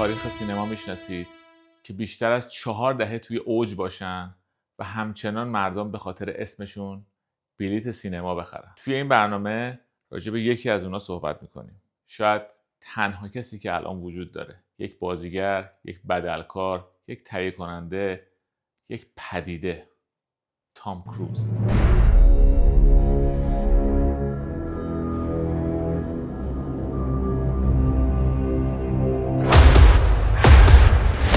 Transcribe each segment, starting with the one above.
تاریخ سینما میشناسید که بیشتر از 4 دهه توی اوج باشن و همچنان مردم به خاطر اسمشون بلیت سینما بخرن. توی این برنامه راجع به یکی از اونا صحبت میکنیم. شاید تنها کسی که الان وجود داره. یک بازیگر، یک بدلکار، یک تهیه کننده، یک پدیده. تام کروز.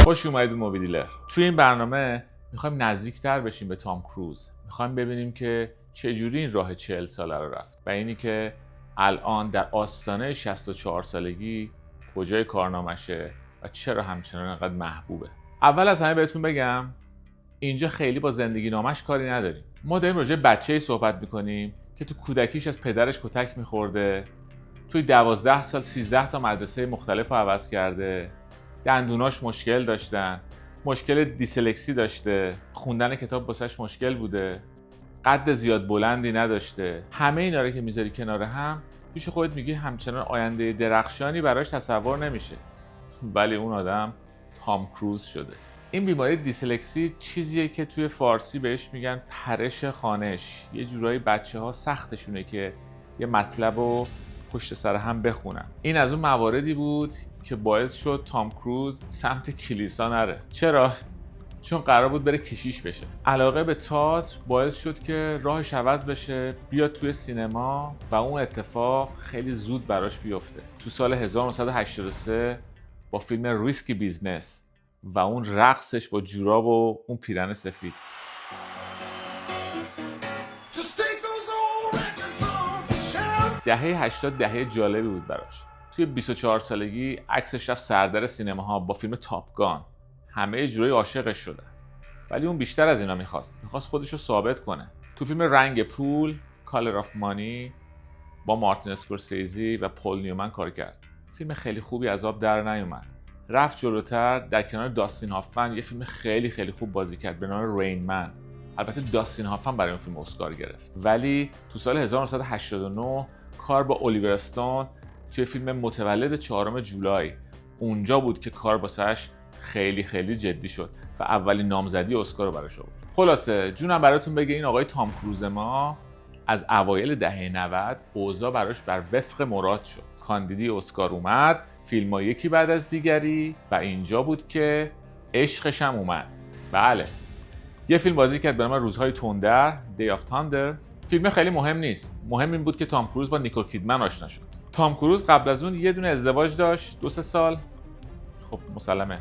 خوش اومدید مووی دیلر. توی این برنامه میخوایم نزدیکتر بشیم به تام کروز. میخوایم ببینیم که چجوری این راه 40 ساله رو رفت و اینی که الان در آستانه 64 سالگی کجای کارنامشه و چرا همچنان انقدر محبوبه. اول از همه بهتون بگم اینجا خیلی با زندگی نامش کاری نداریم. ما داریم راجع به بچه‌ای صحبت میکنیم که تو کودکیش از پدرش کتک میخورده، توی 12 سال 13 تا مدرسه مختلف رو عوض کرده، دندوناش مشکل داشتن، مشکل دیسلکسی داشته، خوندن کتاب واسش مشکل بوده، قد زیاد بلندی نداشته. همه اینا رو که میذاری کنار هم، پیش خودت میگی همچنان آینده درخشانی براش تصور نمیشه. ولی اون آدم تام کروز شده. این بیماری دیسلکسی چیزیه که توی فارسی بهش میگن پرش خوانش. یه جورایی بچه‌ها سختشونه که یه مطلب رو پشت سر هم بخونن. این از اون مواردی بود که باعث شد تام کروز سمت کلیسا نره. چرا؟ چون قرار بود بره کشیش بشه. علاقه به تئاتر باعث شد که راهش عوض بشه، بیاد توی سینما و اون اتفاق خیلی زود براش بیفته. تو سال 1983 با فیلم ریسکی بیزنس و اون رقصش با جوراب و اون پیرن سفید. دهه 80 دهه جالبی بود براش. توی 24 سالگی عکسش رفت سردر سینماها با فیلم تاپ گان. همه جورایی عاشقش شدن. ولی اون بیشتر از اینا میخواست خودش رو ثابت کنه. تو فیلم رنگ پول، کالر آف مانی با مارتین اسکورسیزی و پول نیومن کار کرد. فیلم خیلی خوبی از آب در نیومد. رفت جلوتر، در کنار داستین هافمن یه فیلم خیلی خوب بازی کرد به نام رین من. البته داستین هافمن برای اون فیلم اسکار گرفت. ولی تو سال 1989 کار با الیور استون توی فیلم متولد 4 جولای، اونجا بود که کار واسش خیلی جدی شد و اولین نامزدی اسکار رو براش آورد. خلاصه جونم براتون بگه این آقای تام کروز ما از اوایل دهه 90 اوضاع براش بر وفق مراد شد. کاندیدی اسکار اومد، فیلم‌ها یکی بعد از دیگری و اینجا بود که عشقش هم اومد. بله. یه فیلم بازی کرد به نام روزهای تندر، Day of Thunder. فیلم خیلی مهم نیست. مهم این بود که تام کروز با نیکول کیدمن آشنا شد. تام کروز قبل از اون یه دونه ازدواج داشت 2-3 سال. خب مسلمه.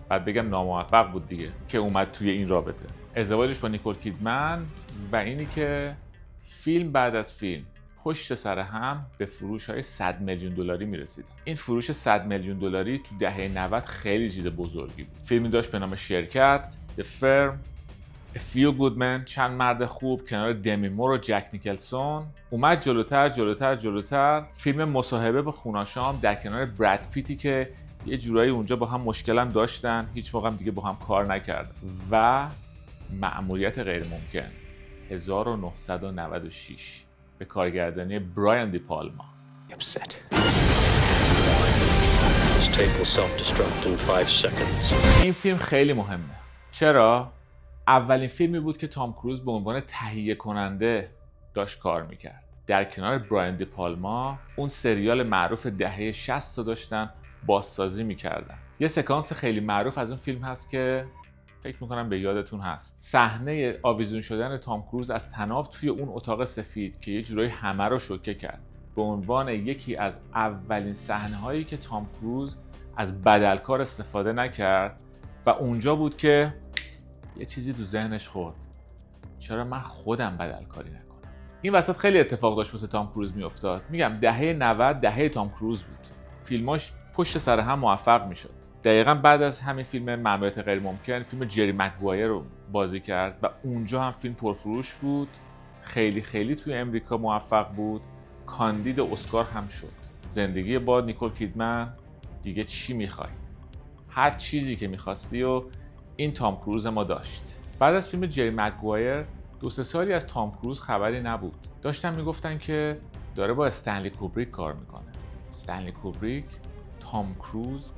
بعد بگم ناموفق بود دیگه که اومد توی این رابطه. ازدواجش با نیکول کیدمن و اینی که فیلم بعد از فیلم پشت سر هم به فروش‌های 100 میلیون دلاری میرسید. این فروش 100 میلیون دلاری تو دهه 90 خیلی چیز بزرگی بود. فیلمی داشت به نام شرکت، The Firm، A Few Good Men، چند مرد خوب کنار دمی مور و جک نیکلسون. اومد جلوتر فیلم مصاحبه با خوناشام در کنار براد پیتی که یه جورایی اونجا با هم مشکل داشتن، هیچ موقع هم دیگه با هم کار نکردن. و مأموریت غیر ممکن 1996 به کارگردانی برایان دی پالما. این فیلم خیلی مهمه. چرا؟ اولین فیلمی بود که تام کروز به عنوان تهیه کننده داشت کار میکرد. در کنار برایان دی پالما اون سریال معروف دهه 60 رو داشتن بازسازی میکردن. یه سکانس خیلی معروف از اون فیلم هست که فکر میکنم به یادتون هست. صحنه آویزون شدن تام کروز از طناب توی اون اتاق سفید که یه جورایی همه رو شوکه کرد. به عنوان یکی از اولین صحنه‌هایی که تام کروز از بدلکار استفاده نکرد و اونجا بود که یه چیزی تو ذهنش خورد. چرا من خودم بدلکاری نکنم؟ این وسط خیلی اتفاق داشت واسه تام کروز میافتاد. میگم دهه 90 دهه تام کروز بود. فیلماش پشت سر هم موفق میشد. دقیقاً بعد از همین فیلم مأموریت غیر ممکن فیلم جری مکگوایر رو بازی کرد و اونجا هم فیلم پرفروش بود. خیلی توی امریکا موفق بود. کاندید اسکار هم شد. زندگی با نیکول کیدمن دیگه چی میخوای؟ هر چیزی که میخواستی و این تام کروز ما داشت. بعد از فیلم جری مکگوایر 2-3 سالی از تام کروز خبری نبود. داشتن میگفتن که داره با استنلی کوبریک کار میکنه. استنلی کوبریک، تام کروز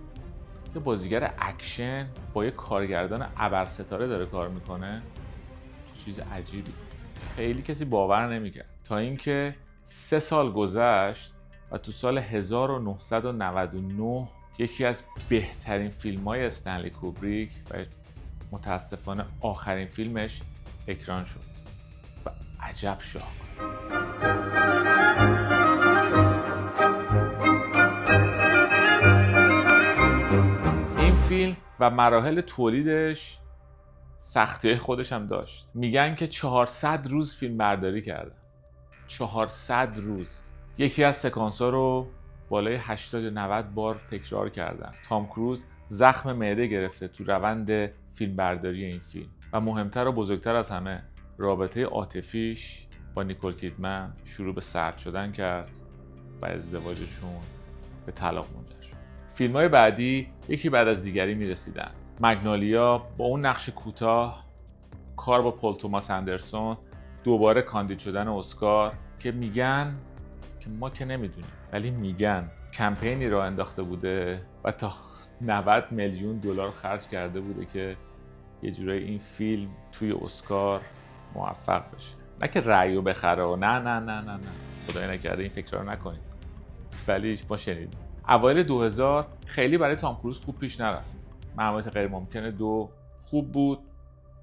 یه بازیگر اکشن با یه کارگردان ابرستاره داره کار میکنه. چه چیز عجیبی، خیلی کسی باور نمیکرد تا اینکه 3 سال گذشت و تو سال 1999 یکی از بهترین فیلم‌های استنلی کوبریک و متاسفانه آخرین فیلمش اکران شد و عجب شاهکار. این فیلم و مراحل تولیدش سختی‌های خودش هم داشت. میگن که 400 روز فیلم برداری کردن. 400 روز. یکی از سکانس‌ها رو بالای 80 یا 90 بار تکرار کردن. تام کروز زخم معده گرفته تو روند فیلم برداری این فیلم. و مهمتر و بزرگتر از همه، رابطه عاطفیش با نیکول کیدمن شروع به سرد شدن کرد و ازدواجشون به طلاق منجر شد. فیلم‌های بعدی یکی بعد از دیگری می‌رسیدن. مگنولیا با اون نقش کوتاه، کار با پل توماس اندرسون، دوباره کاندید شدن اسکار که میگن که ما که نمیدونیم ولی میگن کمپینی را انداخته بوده و تا 90 میلیون دلار خرج کرده بوده که یه جورایی این فیلم توی اسکار موفق بشه. نه که رأیو بخره و نه خدای نکرده این فکر رو نکنید، ولی ما شنیدیم. اوایل 2000 خیلی برای تام کروز خوب پیش نرفت. مهمات غیر ممکنه 2 خوب بود،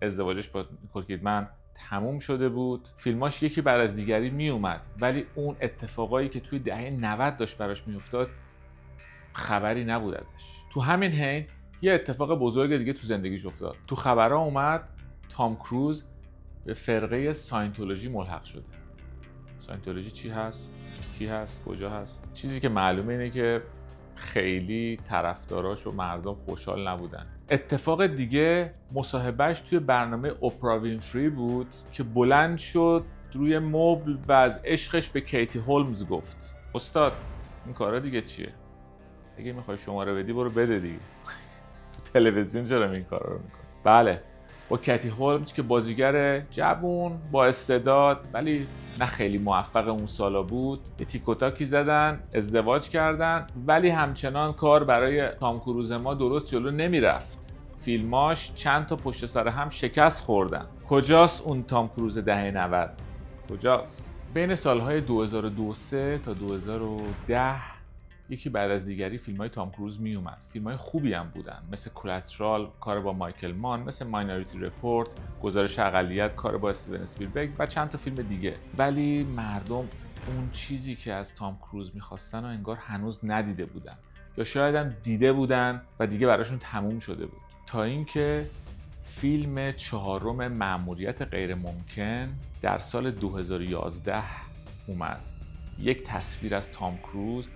ازدواجش با نیکول کیدمن تموم شده بود، فیلماش یکی بعد از دیگری می اومد، ولی اون اتفاقایی که توی دهه 90 داشت براش میافتاد خبری نبود ازش. تو همین حین یه اتفاق بزرگ دیگه تو زندگیش افتاد. تو خبرها اومد تام کروز به فرقه ساینتولوژی ملحق شده. ساینتولوژی چی هست؟ کی هست؟ کجا هست؟ چیزی که معلومه اینه که خیلی طرفداراش و مردم خوشحال نبودن. اتفاق دیگه مصاحبهش توی برنامه اوپرا وینفری بود که بلند شد روی مبل و از عشقش به کیتی هولمز گفت استاد این کارا دیگه چیه؟ اگه میخوای شماره بدی برو بده دیگه. تو تلویزیون چرا این کارا رو میکنی؟ بله، با کیتی هولمز که بازیگر جوون با استعداد ولی نه خیلی موفق اون سالا بود، یه تیک و تاکی زدن، ازدواج کردن، ولی همچنان کار برای تام کروز ما درست جلو نمیرفت. فیلماش چند تا پشت سر هم شکست خوردن. کجاست اون تام کروز دهه 90؟ کجاست؟ بین سالهای 2002 تا 2010 یکی بعد از دیگری فیلم‌های تام کروز می اومد. فیلم‌های خوبی هم بودن، مثل کلاترال کار با مایکل مان، مثل ماینوریتی رپورت گزارش اقلیت کار با استیون اسپیلبرگ و چند تا فیلم دیگه. ولی مردم اون چیزی که از تام کروز می‌خواستن و انگار هنوز ندیده بودن، یا شاید هم دیده بودن و دیگه براشون تموم شده بود. تا اینکه فیلم 4 مأموریت غیر ممکن در سال 2011 اومد. یک تصویر از تام کروز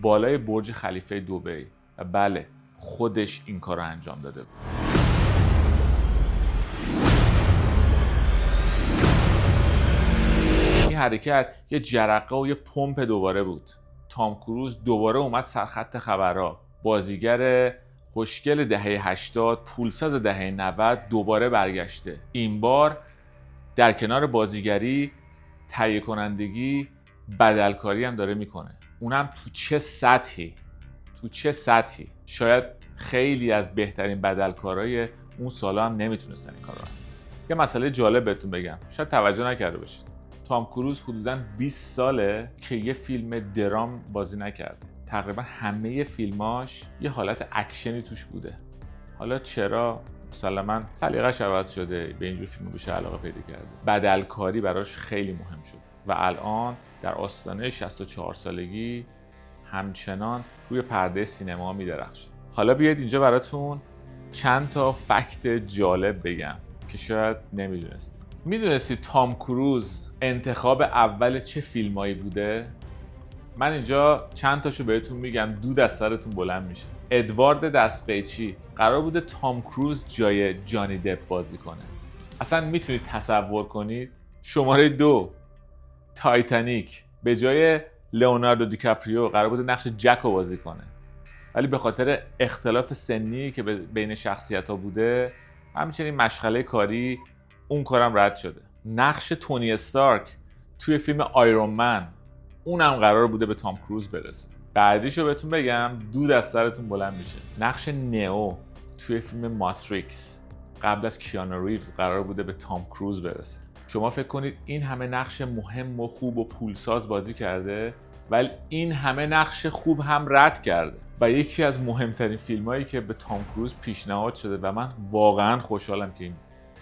بالای برج خلیفه دبی و بله خودش این کار رو انجام داده بود. این حرکت یه جرقه و یه پمپ دوباره بود. تام کروز دوباره اومد سرخط خبرها. بازیگر خوشگل دهه 80، پولساز دهه 90 دوباره برگشته. این بار در کنار بازیگری، تهیه کنندگی، بدلکاری هم داره میکنه. اونم تو چه سطحی؟ شاید خیلی از بهترین بدلکارای اون سالا هم نمیتونستن این کارو رو. یه مسئله جالب بهتون بگم، شاید توجه نکرده باشید. تام کروز حدوداً 20 ساله که یه فیلم درام بازی نکرده. تقریبا همه فیلماش یه حالت اکشنی توش بوده. حالا چرا؟ مسلماً سلیقه‌اش عوض شده، به اینجور فیلم بهش علاقه پیدا کرده. بدلکاری براش خیلی مهم شد و الان در آستانه 64 سالگی همچنان روی پرده سینما می‌درخشه. حالا بیاید اینجا براتون چند تا فکت جالب بگم که شاید نمیدونستید. میدونستید تام کروز انتخاب اول چه فیلمایی بوده؟ من اینجا چند تاشو بهتون میگم، دود از سرتون بلند میشه. ادوارد دستقیچی قرار بوده تام کروز جای جانی دپ بازی کنه. اصلا میتونید تصور کنید؟ شماره 2، تایتانیک، به جای لئوناردو دیکاپریو قرار بوده نقش جک رو بازی کنه، ولی به خاطر اختلاف سنی که بین شخصیت‌ها بوده، همچنین مشغله کاری، اون کارم رد شده. نقش تونی استارک توی فیلم آیرون من، اونم قرار بوده به تام کروز برسه. بعدیشو بهتون بگم دود از سرتون بلند میشه. نقش نئو توی فیلم ماتریکس قبل از کیانو ریوز قرار بوده به تام کروز برسه. شما فکر کنید این همه نقش مهم و خوب و پولساز بازی کرده ولی این همه نقش خوب هم رد کرده و یکی از مهمترین فیلمایی که به تام کروز پیشنهاد شده و من واقعا خوشحالم که این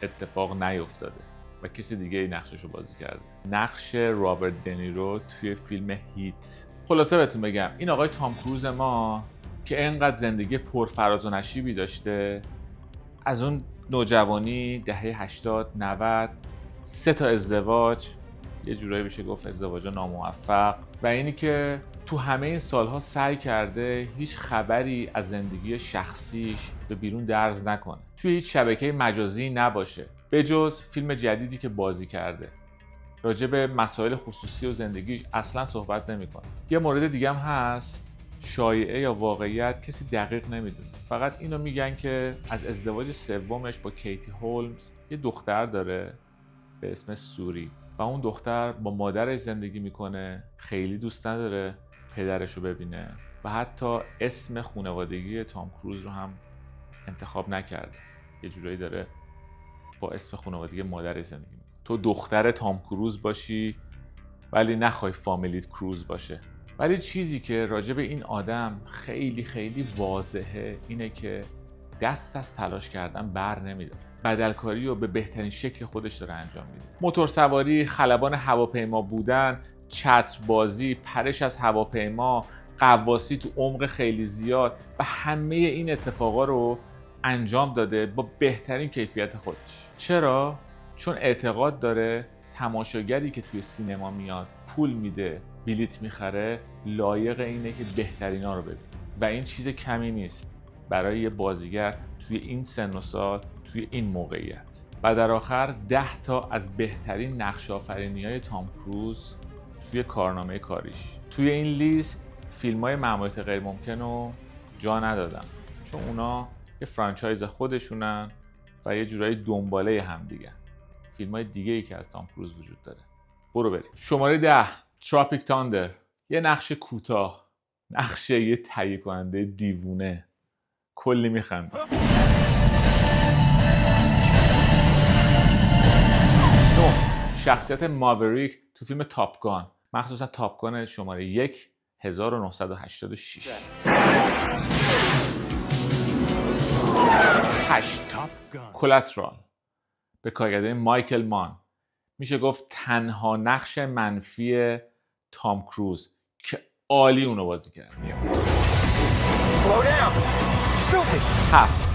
اتفاق نیفتاده و کسی دیگه این نقششو بازی کرده. نقش رابرت دنیرو توی فیلم هیت. خلاصه بهتون بگم این آقای تام کروز ما که اینقدر زندگی پرفراز و نشیبی داشته، از اون نوجوانی دهه 80 90 3 تا ازدواج، یه جورایی بشه گفت ازدواجا ناموفق، و اینی که تو همه این سالها سعی کرده هیچ خبری از زندگی شخصیش به بیرون درز نکنه، توی هیچ شبکه مجازی نباشه به جز فیلم جدیدی که بازی کرده. راجع به مسائل خصوصی و زندگیش اصلا صحبت نمیکنه. یه مورد دیگه هم هست، شایعه یا واقعیت کسی دقیق نمیدونه، فقط اینو میگن که از ازدواج سومش با کیتی هولمز یه دختر داره به اسم سوری و اون دختر با مادرش زندگی میکنه، خیلی دوست نداره پدرش رو ببینه و حتی اسم خانوادگی تام کروز رو هم انتخاب نکرده، یه جورایی داره با اسم خانوادگی مادرش زندگی میکنه. تو دختر تام کروز باشی ولی نخوای فامیلیت کروز باشه. ولی چیزی که راجع به این آدم خیلی خیلی واضحه اینه که دست از تلاش کردن بر نمیداره. بدلکاری رو به بهترین شکل خودش داره انجام میده. موتورسواری، خلبان هواپیما بودن، چتربازی، پرش از هواپیما، غواصی تو عمق خیلی زیاد و همه این اتفاقا رو انجام داده با بهترین کیفیت خودش. چرا؟ چون اعتقاد داره تماشاگری که توی سینما میاد پول میده، بلیت میخره، لایق اینه که بهترینا رو ببینه و این چیز کمی نیست برای یه بازیگر توی این سن و سال، توی این موقعیت. و در آخر 10 تا از بهترین نقش آفرینی‌های تام کروز توی کارنامه کاریش. توی این لیست فیلم‌های مأموریت غیرممکن رو جا ندادم چون اونا یه فرانچایز خودشونن و یه جورایی دنباله هم دیگه. فیلم‌های دیگه‌ای که از تام کروز وجود داره. برو بریم. شماره 10 تراپیک تاندر. یه نقش کوتاه، نقش یه تهیه کننده دیوونه، کلی میخنده. شخصیت ماوریک تو فیلم تاپ گان، مخصوصا تاپ گان شماره 1 1986. 8 کلاترال به کارگردانی مایکل مان. میشه گفت تنها نقش منفی تام کروز که عالی اونو بازی کرد. 7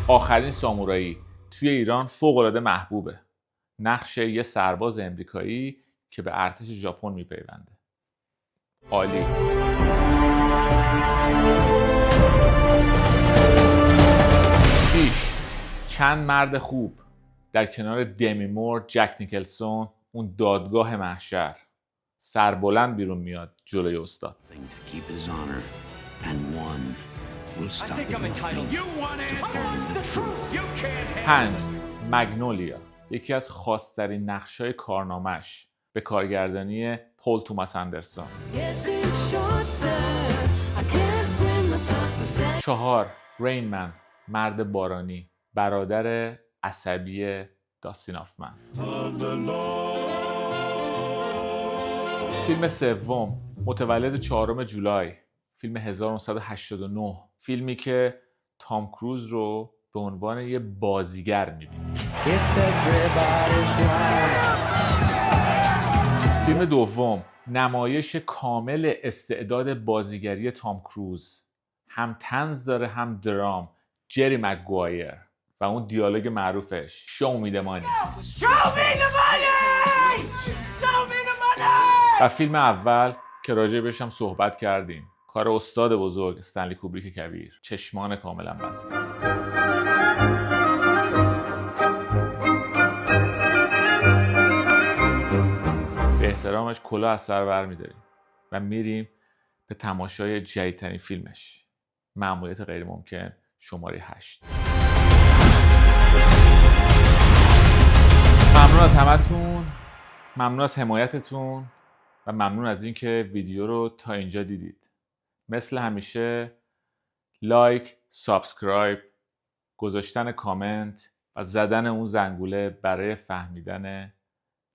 آخرین سامورایی توی ایران فوق‌العاده محبوبه. نقش یه سرباز امریکایی که به ارتش ژاپن میپیونده. عالی. 6 چند مرد خوب در کنار دمی مور، جک نیکلسون، اون دادگاه محشر. سربلند بیرون میاد جلوی استاد. 5 مگنولیا، یکی از خاص‌ترین نقش‌های کارنامه‌اش به کارگردانی پول توماس اندرسون. 4 رینمن، مرد بارانی، برادر عصبی داستین هافمن. فیلم سوم متولد 4 جولای، فیلم 1989، فیلمی که تام کروز رو به عنوان یه بازیگر می‌بینیم. فیلم دوم نمایش کامل استعداد بازیگری تام کروز، هم طنز داره هم درام. جری مگوایر و اون دیالوگ معروفش Show me the money. Show me the money! Show me the money! و فیلم اول که راجع بهش هم صحبت کردیم، کار استاد بزرگ استنلی کوبریک کبیر، چشمان کاملا بسته. به احترامش کلاه از سر بر می‌داریم و میریم به تماشای جدیدترین فیلمش، مأموریت غیرممکن شماره 8. ممنون از همتون، ممنون از حمایتتون و ممنون از اینکه ویدیو رو تا اینجا دیدید. مثل همیشه لایک، سابسکرایب، گذاشتن کامنت و زدن اون زنگوله برای فهمیدن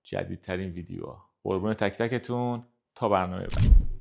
جدیدترین ویدیوها. قربون تک تکتون، تا برنامه بعد.